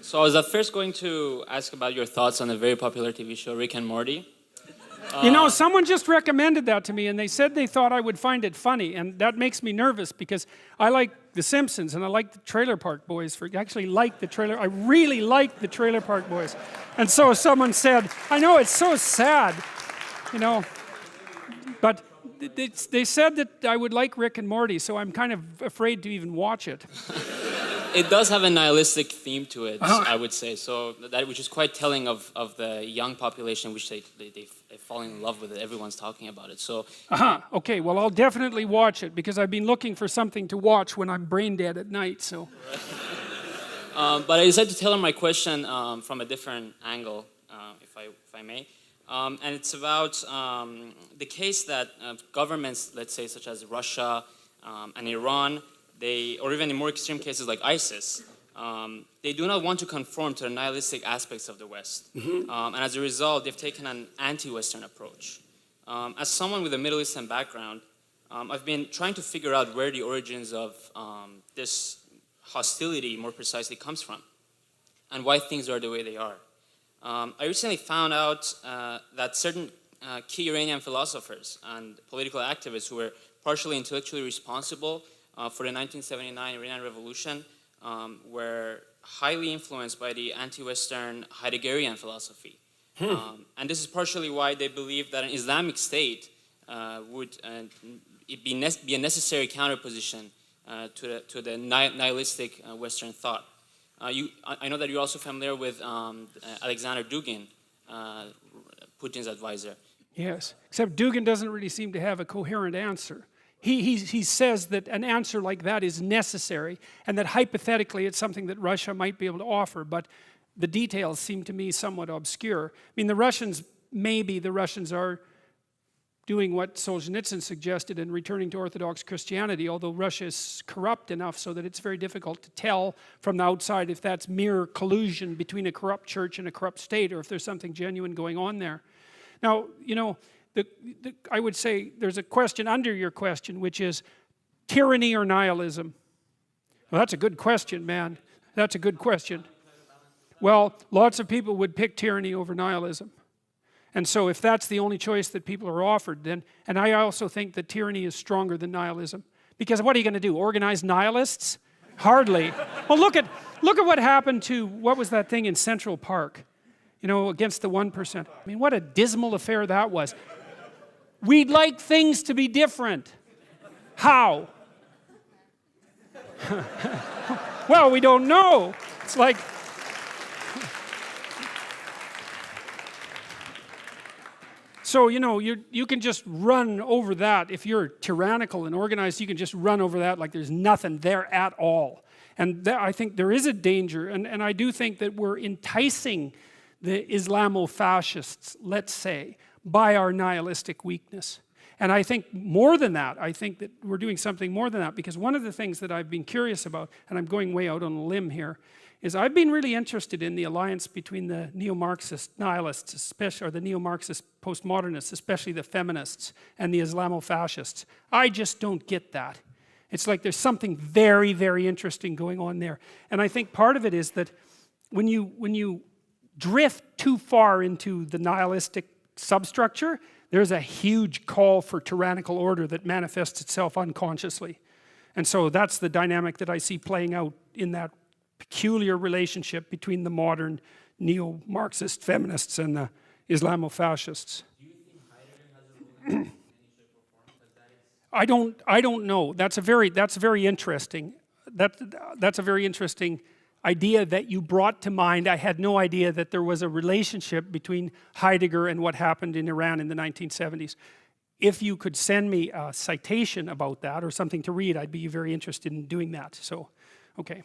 So I was at first going to ask about your thoughts on the very popular TV show Rick and Morty. You know, someone just recommended that to me, and they said they thought I would find it funny, and that makes me nervous because I like The Simpsons and I like the Trailer Park Boys. I really like the Trailer Park Boys. And so someone said, I know it's so sad, you know, but they said that I would like Rick and Morty, so I'm kind of afraid to even watch it. It does have a nihilistic theme to it, I would say, so which is quite telling of the young population, which they fall in love with it. Everyone's talking about it. So. Okay, well, I'll definitely watch it because I've been looking for something to watch when I'm brain dead at night. So. But I decided to tailor my question from a different angle, if I may. And it's about the case that governments, let's say, such as Russia and Iran, or even in more extreme cases like ISIS, they do not want to conform to the nihilistic aspects of the West. And as a result, they've taken an anti-Western approach. As someone with a Middle Eastern background, I've been trying to figure out where the origins of this hostility, more precisely, comes from, and why things are the way they are. I recently found out that certain key Iranian philosophers and political activists who were partially intellectually responsible for the 1979 Iranian Revolution were highly influenced by the anti-Western Heideggerian philosophy. And this is partially why they believe that an Islamic state would be a necessary counterposition to the nihilistic Western thought. I know that you're also familiar with Alexander Dugin, Putin's advisor. Yes, except Dugin doesn't really seem to have a coherent answer. He says that an answer like that is necessary and that hypothetically it's something that Russia might be able to offer, but the details seem to me somewhat obscure. I mean, maybe the Russians are doing what Solzhenitsyn suggested and returning to Orthodox Christianity, although Russia is corrupt enough so that it's very difficult to tell from the outside if that's mere collusion between a corrupt church and a corrupt state or if there's something genuine going on there. Now, you know, I would say there's a question under your question, which is tyranny or nihilism? Well, that's a good question, man. That's a good question. Well, lots of people would pick tyranny over nihilism. And so if that's the only choice that people are offered, then, and I also think that tyranny is stronger than nihilism. Because what are you going to do, organize nihilists? Hardly. Well, look at what happened to, what was that thing in Central Park? You know, against the 1%. I mean, what a dismal affair that was. We'd like things to be different. How? Well, we don't know. It's like, so, you know, you can just run over that. If you're tyrannical and organized, you can just run over that like there's nothing there at all. And I think there is a danger, and I do think that we're enticing the Islamo-fascists, let's say, by our nihilistic weakness. And I think more than that, I think that we're doing something more than that, because one of the things that I've been curious about, and I'm going way out on a limb here, is I've been really interested in the alliance between the neo-Marxist nihilists, especially, or the neo-Marxist postmodernists, especially the feminists, and the Islamo-fascists. I just don't get that. It's like there's something very, very interesting going on there. And I think part of it is that when you drift too far into the nihilistic substructure, there's a huge call for tyrannical order that manifests itself unconsciously. And so that's the dynamic that I see playing out in that peculiar relationship between the modern neo-Marxist feminists and the Islamo-fascists. Do you think Heidegger has a role in any shape or form? I don't know. That's very interesting. That's a very interesting idea that you brought to mind. I had no idea that there was a relationship between Heidegger and what happened in Iran in the 1970s. If you could send me a citation about that or something to read, I'd be very interested in doing that. So, okay.